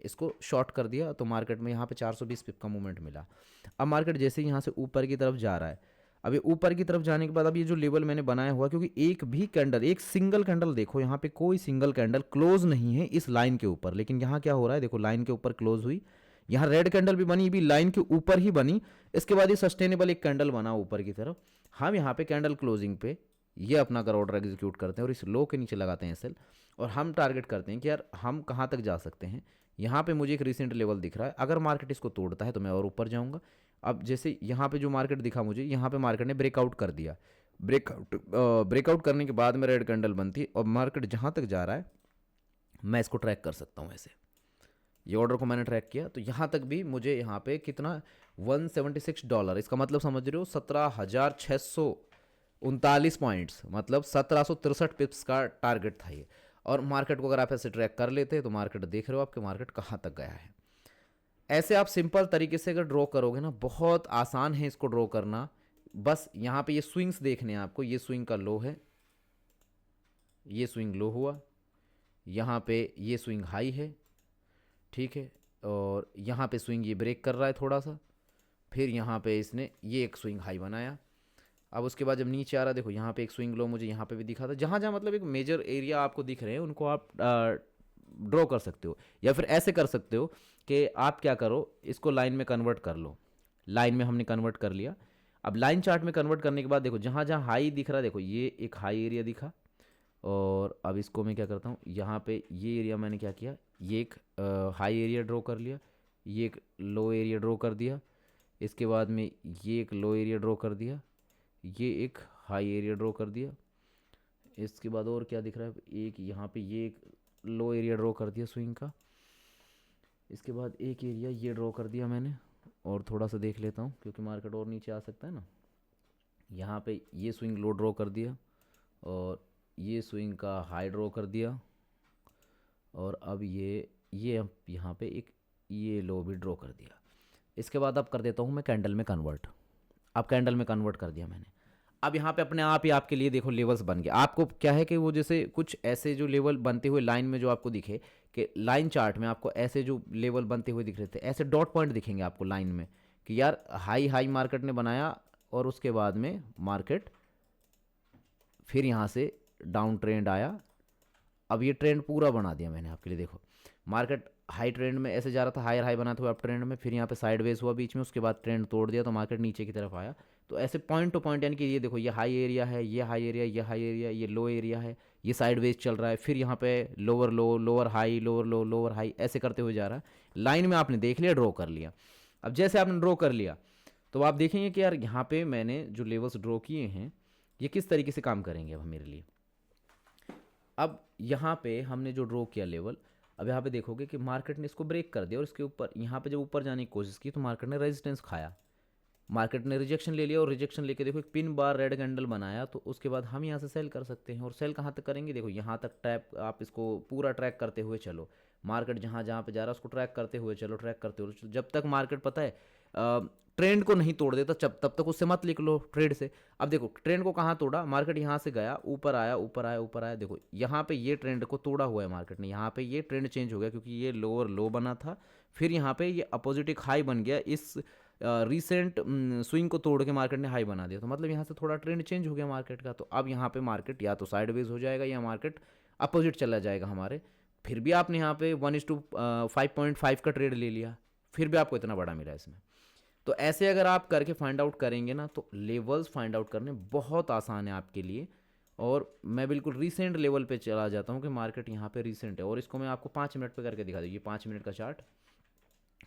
इसको शॉर्ट कर दिया, तो मार्केट में यहाँ पे 420 पिप का मूवमेंट मिला। अब मार्केट जैसे ही यहाँ से ऊपर की तरफ जा रहा है, अब ये ऊपर की तरफ जाने के बाद अब ये जो लेवल मैंने बनाया हुआ, क्योंकि एक भी कैंडल, एक सिंगल कैंडल देखो यहाँ पे कोई सिंगल कैंडल क्लोज नहीं है इस लाइन के ऊपर, लेकिन यहाँ क्या हो रहा है देखो, लाइन के ऊपर क्लोज हुई, यहाँ रेड कैंडल भी बनी, भी लाइन के ऊपर ही बनी, इसके बाद ये सस्टेनेबल एक कैंडल बना ऊपर की तरफ। हम यहाँ पे कैंडल क्लोजिंग पे ये अपना अगर ऑर्डर एग्जीक्यूट करते हैं और इस लो के नीचे लगाते हैं सेल, और हम टारगेट करते हैं कि यार हम कहाँ तक जा सकते हैं। यहाँ पे मुझे एक रिसेंट लेवल दिख रहा है, अगर मार्केट इसको तोड़ता है तो मैं और ऊपर जाऊँगा। अब जैसे यहाँ पे जो मार्केट दिखा मुझे, यहाँ पे मार्केट ने ब्रेकआउट कर दिया, ब्रेकआउट करने के बाद में रेड कैंडल बनती है, और मार्केट जहाँ तक जा रहा है मैं इसको ट्रैक कर सकता हूँ। ऐसे ये ऑर्डर को मैंने ट्रैक किया तो यहाँ तक भी मुझे यहाँ पे कितना $176, इसका मतलब समझ रहे हो 17,639 पॉइंट्स, मतलब 1763 पिप्स का टारगेट था ये। और मार्केट को अगर आप ऐसे ट्रैक कर लेते हैं तो मार्केट देख रहे हो आपके मार्केट कहाँ तक गया है। ऐसे आप सिंपल तरीके से अगर ड्रॉ करोगे ना, बहुत आसान है इसको ड्रॉ करना। बस यहाँ पे ये स्विंग्स देखने हैं आपको, ये स्विंग का लो है, ये स्विंग लो हुआ, यहाँ पे ये स्विंग हाई है, ठीक है, और यहाँ पे स्विंग ये ब्रेक कर रहा है थोड़ा सा, फिर यहाँ पे इसने ये एक स्विंग हाई बनाया। अब उसके बाद जब नीचे आ रहा है देखो, यहाँ पे एक स्विंग लो मुझे यहाँ पे भी दिखा था, जहाँ जहाँ मतलब एक मेजर एरिया आपको दिख रहे हैं उनको आप ड्रॉ कर सकते हो, या फिर ऐसे कर सकते हो कि आप क्या करो, इसको लाइन में कन्वर्ट कर लो। लाइन में हमने कन्वर्ट कर लिया। अब लाइन चार्ट में कन्वर्ट करने के बाद देखो, जहाँ जहाँ हाई दिख रहा है देखो, ये एक हाई एरिया दिखा, और अब इसको मैं क्या करता हूँ, यहाँ पे ये एरिया मैंने क्या किया, ये एक हाई एरिया ड्रॉ कर लिया, ये एक लो एरिया ड्रॉ कर दिया, इसके बाद में ये एक लो एरिया ड्रॉ कर दिया, ये एक हाई एरिया ड्रॉ कर दिया, इसके बाद और क्या दिख रहा है, एक यहाँ पे ये एक लो एरिया ड्रॉ कर दिया स्विंग का, इसके बाद एक एरिया ये ड्रॉ कर दिया मैंने। और थोड़ा सा देख लेता हूँ क्योंकि मार्केट और नीचे आ सकता है ना, यहाँ पे ये स्विंग लो ड्रॉ कर दिया, और ये स्विंग का हाई ड्रॉ कर दिया, और अब ये अब यहाँ पे एक ये लो भी ड्रॉ कर दिया। इसके बाद अब कर देता हूँ मैं कैंडल में कन्वर्ट। अब कैंडल में कन्वर्ट कर दिया मैंने। अब यहाँ पे अपने आप ही आपके लिए देखो लेवल्स बन गए। आपको क्या है कि वो जैसे कुछ ऐसे जो लेवल बनते हुए लाइन में जो आपको दिखे, कि लाइन चार्ट में आपको ऐसे जो लेवल बनते हुए दिख रहे थे, ऐसे डॉट पॉइंट दिखेंगे आपको लाइन में कि यार हाई हाई मार्केट ने बनाया, और उसके बाद में मार्केट फिर यहाँ से डाउन ट्रेंड आया। अब ये ट्रेंड पूरा बना दिया मैंने आपके लिए। देखो मार्केट हाई ट्रेंड में ऐसे जा रहा था, हायर हाई बना था अप ट्रेंड में, फिर यहाँ पे साइडवेज हुआ बीच में, उसके बाद ट्रेंड तोड़ दिया तो मार्केट नीचे की तरफ आया। तो ऐसे पॉइंट टू पॉइंट, यानी कि ये देखो ये हाई एरिया है, ये हाई एरिया, ये हाई एरिया, ये लो एरिया है, ये साइडवेज चल रहा है, फिर यहाँ पे लोअर लो, लोअर हाई, लोअर लो, लोअर हाई, ऐसे करते हुए जा रहा है। लाइन में आपने देख लिया, ड्रॉ कर लिया। अब जैसे आपने ड्रॉ कर लिया तो आप देखेंगे कि यार यहाँ पे मैंने जो लेवल्स ड्रॉ किए हैं ये किस तरीके से काम करेंगे अब मेरे लिए। अब यहाँ पे हमने जो ड्रॉ किया लेवल, अब यहाँ पे देखोगे कि मार्केट ने इसको ब्रेक कर दिया और इसके ऊपर यहाँ पे जब ऊपर जाने की कोशिश की तो मार्केट ने रेजिस्टेंस खाया, मार्केट ने रिजेक्शन ले लिया, और रिजेक्शन लेके देखो एक पिन बार रेड कैंडल बनाया, तो उसके बाद हम यहाँ से सेल कर सकते हैं। और सेल कहाँ तक करेंगे, देखो यहाँ तक ट्रैप, आप इसको पूरा ट्रैक करते हुए चलो, मार्केट जहाँ जहाँ पे जा रहा है उसको ट्रैक करते हुए चलो, ट्रैक करते हुए चलो, जब तक मार्केट पता है ट्रेंड को नहीं तोड़ देता तब तक उससे मत लिख लो ट्रेड से। अब देखो ट्रेंड को कहाँ तोड़ा, मार्केट यहाँ से गया, ऊपर आया, ऊपर आया, ऊपर आया, देखो यहाँ पे ये ट्रेंड को तोड़ा हुआ है मार्केट ने, यहाँ पे ये ट्रेंड चेंज हो गया क्योंकि ये लोअर लो बना था, फिर यहाँ पे ये अपोजिट एक हाई बन गया, इस रिसेंट स्विंग को तोड़ के मार्केट ने हाई बना दिया, तो मतलब यहाँ से थोड़ा ट्रेंड चेंज हो गया मार्केट का। तो अब यहाँ पे मार्केट या तो साइडवेज हो जाएगा या मार्केट अपोजिट चला जाएगा हमारे। फिर भी आपने यहाँ पे 1:5.5 का ट्रेड ले लिया, फिर भी आपको इतना बड़ा मिला इसमें। तो ऐसे अगर आप करके फाइंड आउट करेंगे ना तो लेवल्स फाइंड आउट करने बहुत आसान है आपके लिए। और मैं बिल्कुल रीसेंट लेवल पे चला जाता हूँ कि मार्केट यहाँ पे रीसेंट है, और इसको मैं आपको 5 मिनट पे करके दिखा दूँ। ये 5 मिनट का चार्ट,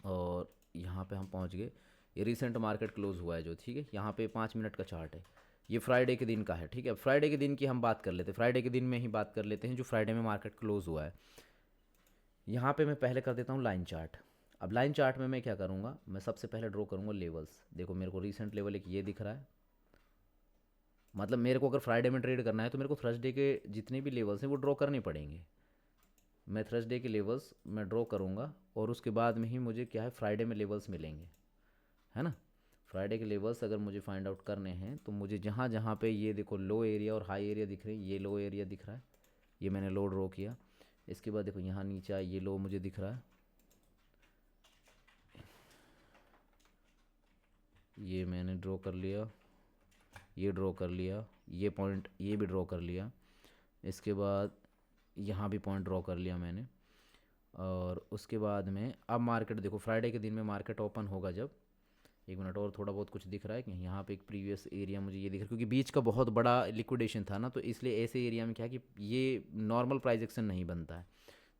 और यहाँ पे हम पहुँच गए, ये रिसेंट मार्केट क्लोज हुआ है जो, ठीक है, यहाँ पे 5 मिनट का चार्ट है, ये फ्राइडे के दिन का है, ठीक है। फ्राइडे के दिन की हम बात कर लेते हैं, फ्राइडे के दिन में ही बात कर लेते हैं जो फ्राइडे में मार्केट क्लोज हुआ है। यहाँ पे मैं पहले कर देता हूँ लाइन चार्ट। अब लाइन चार्ट में मैं क्या करूँगा, मैं सबसे पहले ड्रॉ करूँगा लेवल्स। देखो मेरे को रीसेंट लेवल एक ये दिख रहा है, मतलब मेरे को अगर फ्राइडे में ट्रेड करना है तो मेरे को थर्सडे के जितने भी लेवल्स हैं वो ड्रॉ करने पड़ेंगे। मैं थर्सडे के लेवल्स मैं ड्रॉ करूँगा, और उसके बाद में ही मुझे क्या है फ्राइडे में लेवल्स मिलेंगे, है ना। फ्राइडे के लेवल्स अगर मुझे फाइंड आउट करने हैं तो मुझे जहाँ जहाँ पे ये देखो लो एरिया और हाई एरिया दिख रहे हैं, ये लो एरिया दिख रहा है, ये मैंने लो ड्रॉ किया। इसके बाद देखो यहाँ नीचे ये लो मुझे दिख रहा है, ये मैंने ड्रॉ कर लिया, ये ड्रॉ कर लिया, ये पॉइंट ये भी ड्रॉ कर लिया, इसके बाद यहाँ भी पॉइंट ड्रॉ कर लिया मैंने। और उसके बाद में अब मार्केट देखो फ्राइडे के दिन में मार्केट ओपन होगा जब, एक मिनट, और थोड़ा बहुत कुछ दिख रहा है कि यहाँ पे एक प्रीवियस एरिया मुझे ये दिख रहा है, क्योंकि बीच का बहुत बड़ा लिक्विडेशन था ना, तो इसलिए ऐसे एरिया में क्या है कि ये नॉर्मल प्राइस एक्शन नहीं बनता है,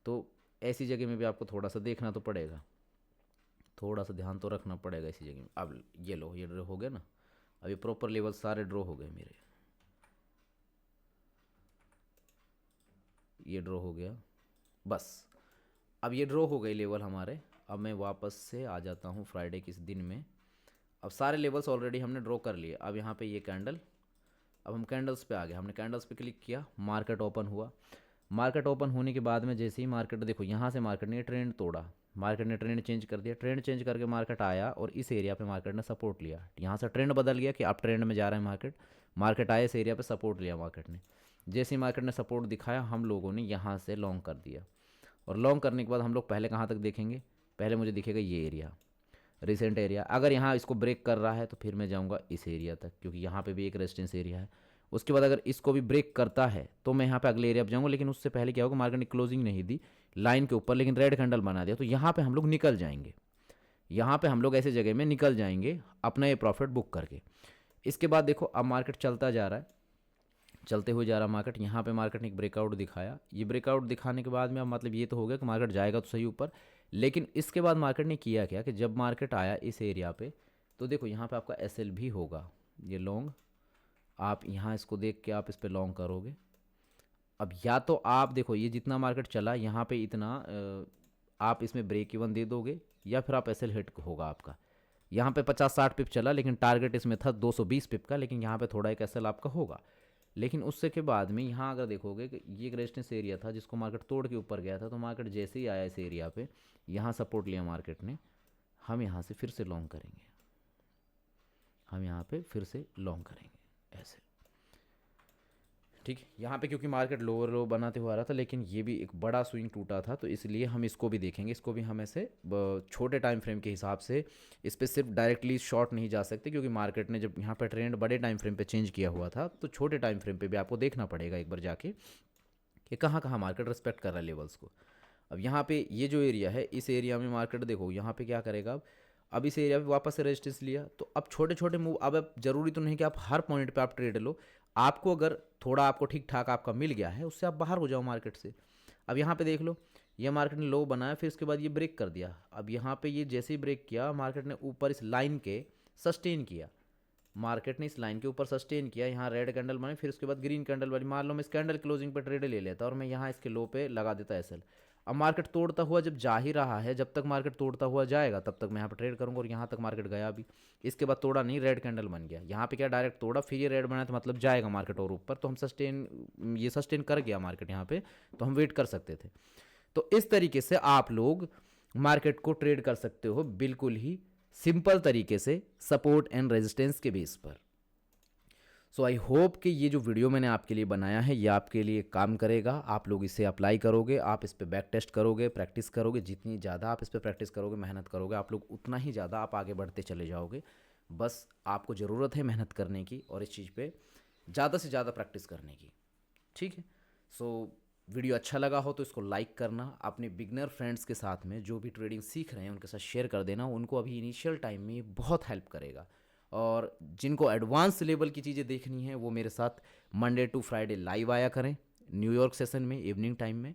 तो ऐसी जगह में भी आपको थोड़ा सा देखना तो पड़ेगा, थोड़ा सा ध्यान तो रखना पड़ेगा ऐसी जगह में। अब ये लो ये ड्रॉ हो गया ना, अब ये प्रॉपर लेवल सारे ड्रॉ हो गए मेरे, ये ड्रॉ हो गया बस। अब ये ड्रॉ हो गए लेवल हमारे। अब मैं वापस से आ जाता हूँ फ्राइडे के इस दिन में। अब सारे लेवल्स ऑलरेडी हमने ड्रॉ कर लिए। अब यहाँ पे ये कैंडल, अब हम कैंडल्स पे आ गए, हमने कैंडल्स पे क्लिक किया, मार्केट ओपन हुआ। मार्केट ओपन होने के बाद में जैसे ही मार्केट देखो यहाँ से मार्केट ने ट्रेंड तोड़ा, मार्केट ने ट्रेंड चेंज कर दिया, ट्रेंड चेंज करके मार्केट आया और इस एरिया पे मार्केट ने सपोर्ट लिया, यहाँ से ट्रेंड बदल गया कि अब ट्रेंड में जा रहा है मार्केट, मार्केट आया इस एरिया पे सपोर्ट लिया मार्केट ने। जैसे ही मार्केट ने सपोर्ट दिखाया हम लोगों ने यहाँ से लॉन्ग कर दिया, और लॉन्ग करने के बाद हम लोग पहले कहाँ तक देखेंगे, पहले मुझे दिखेगा ये एरिया, रिसेंट एरिया। अगर यहाँ इसको ब्रेक कर रहा है तो फिर मैं जाऊँगा इस एरिया तक, क्योंकि यहाँ पे भी एक रेजिस्टेंस एरिया है। उसके बाद अगर इसको भी ब्रेक करता है तो मैं यहाँ पे अगले एरिया पे जाऊँगा, लेकिन उससे पहले क्या होगा, मार्केट ने क्लोजिंग नहीं दी लाइन के ऊपर, लेकिन रेड कैंडल बना दिया, तो यहाँ पे हम लोग निकल जाएंगे, यहाँ पे हम लोग ऐसे जगह में निकल जाएंगे अपना ये प्रॉफिट बुक करके। इसके बाद देखो अब मार्केट चलता जा रहा है, चलते हुए जा रहा मार्केट, यहाँ पे मार्केट ने एक ब्रेकआउट दिखाया, ये ब्रेकआउट दिखाने के बाद में अब मतलब ये तो हो गया कि मार्केट जाएगा तो सही ऊपर। लेकिन इसके बाद मार्केट ने किया क्या कि जब मार्केट आया इस एरिया पे तो देखो यहाँ पे आपका एसएल भी होगा, ये लॉन्ग, आप यहाँ इसको देख के आप इस पर लॉन्ग करोगे। अब या तो आप देखो ये जितना मार्केट चला यहाँ पे इतना आप इसमें ब्रेक इवन दे दोगे, या फिर आप एसएल हिट होगा आपका। यहाँ पे 50-60 पिप चला, लेकिन टारगेट इसमें था 220 पिप का, लेकिन यहाँ पे थोड़ा एक एसएल आपका होगा। लेकिन उससे के बाद में यहाँ अगर देखोगे कि ये एक रेजिस्टेंस एरिया था जिसको मार्केट तोड़ के ऊपर गया था, तो मार्केट जैसे ही आया इस एरिया पे, यहाँ सपोर्ट लिया मार्केट ने, हम यहाँ से फिर से लॉन्ग करेंगे, हम यहाँ पे फिर से लॉन्ग करेंगे ऐसे, ठीक है। यहाँ पे क्योंकि मार्केट लोअर लो बनाते हुआ आ रहा था, लेकिन ये भी एक बड़ा स्विंग टूटा था, तो इसलिए हम इसको भी देखेंगे, इसको भी हम ऐसे छोटे टाइम फ्रेम के हिसाब से, इस पर सिर्फ डायरेक्टली शॉर्ट नहीं जा सकते, क्योंकि मार्केट ने जब यहाँ पे ट्रेंड बड़े टाइम फ्रेम पे चेंज किया हुआ था, तो छोटे टाइम फ्रेम पे भी आपको देखना पड़ेगा एक बार जाके कि कहाँ कहाँ मार्केट रिस्पेक्ट कर रहा है लेवल्स को। अब यहाँ पे ये जो एरिया है, इस एरिया में मार्केट देखो यहाँ पे क्या करेगा, अब इस एरिया पे वापस से रेजिस्टेंस लिया, तो अब छोटे छोटे मूव, अब जरूरी तो नहीं कि आप हर पॉइंट पे आप ट्रेड लो, आपको अगर थोड़ा आपको ठीक ठाक आपका मिल गया है उससे आप बाहर हो जाओ मार्केट से। अब यहाँ पे देख लो, ये मार्केट ने लो बनाया, फिर उसके बाद ये ब्रेक कर दिया। अब यहाँ पे ये जैसे ही ब्रेक किया, मार्केट ने ऊपर इस लाइन के सस्टेन किया, मार्केट ने इस लाइन के ऊपर सस्टेन किया, यहाँ रेड कैंडल बनी, फिर उसके बाद ग्रीन कैंडल बनी। मान लो मैं इस कैंडल क्लोजिंग पर ट्रेड ले लेता और मैं यहाँ इसके लो पे लगा देता एसएल। अब मार्केट तोड़ता हुआ जब जा ही रहा है, जब तक मार्केट तोड़ता हुआ जाएगा तब तक मैं यहाँ पर ट्रेड करूँगा, और यहाँ तक मार्केट गया भी। इसके बाद तोड़ा नहीं, रेड कैंडल बन गया, यहाँ पे क्या डायरेक्ट तोड़ा, फिर ये रेड बना, तो मतलब जाएगा मार्केट और ऊपर, तो हम सस्टेन, ये सस्टेन कर गया मार्केट यहाँ पे, तो हम वेट कर सकते थे। तो इस तरीके से आप लोग मार्केट को ट्रेड कर सकते हो, बिल्कुल ही सिंपल तरीके से, सपोर्ट एंड रेजिस्टेंस के बेस पर। सो आई होप कि ये जो वीडियो मैंने आपके लिए बनाया है ये आपके लिए काम करेगा, आप लोग इसे अप्लाई करोगे, आप इस पर बैक टेस्ट करोगे, प्रैक्टिस करोगे, जितनी ज़्यादा आप इस पर प्रैक्टिस करोगे, मेहनत करोगे, आप लोग उतना ही ज़्यादा आप आगे बढ़ते चले जाओगे। बस आपको ज़रूरत है मेहनत करने की और इस चीज़ पे ज़्यादा से ज़्यादा प्रैक्टिस करने की, ठीक है। सो वीडियो अच्छा लगा हो तो इसको लाइक करना, अपने बिगनर फ्रेंड्स के साथ में जो भी ट्रेडिंग सीख रहे हैं उनके साथ शेयर कर देना, उनको अभी इनिशियल टाइम में ये बहुत हेल्प करेगा। और जिनको एडवांस लेवल की चीज़ें देखनी है वो मेरे साथ मंडे टू फ्राइडे लाइव आया करें, न्यूयॉर्क सेशन में इवनिंग टाइम में।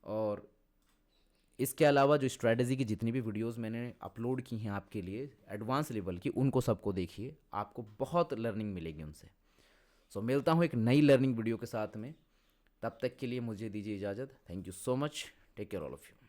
और इसके अलावा जो स्ट्रैटेजी की जितनी भी वीडियोस मैंने अपलोड की हैं आपके लिए एडवांस लेवल की, उनको सबको देखिए, आपको बहुत लर्निंग मिलेगी उनसे। सो मिलता हूँ एक नई लर्निंग वीडियो के साथ में, तब तक के लिए मुझे दीजिए इजाज़त। Thank you so much, take care all of you.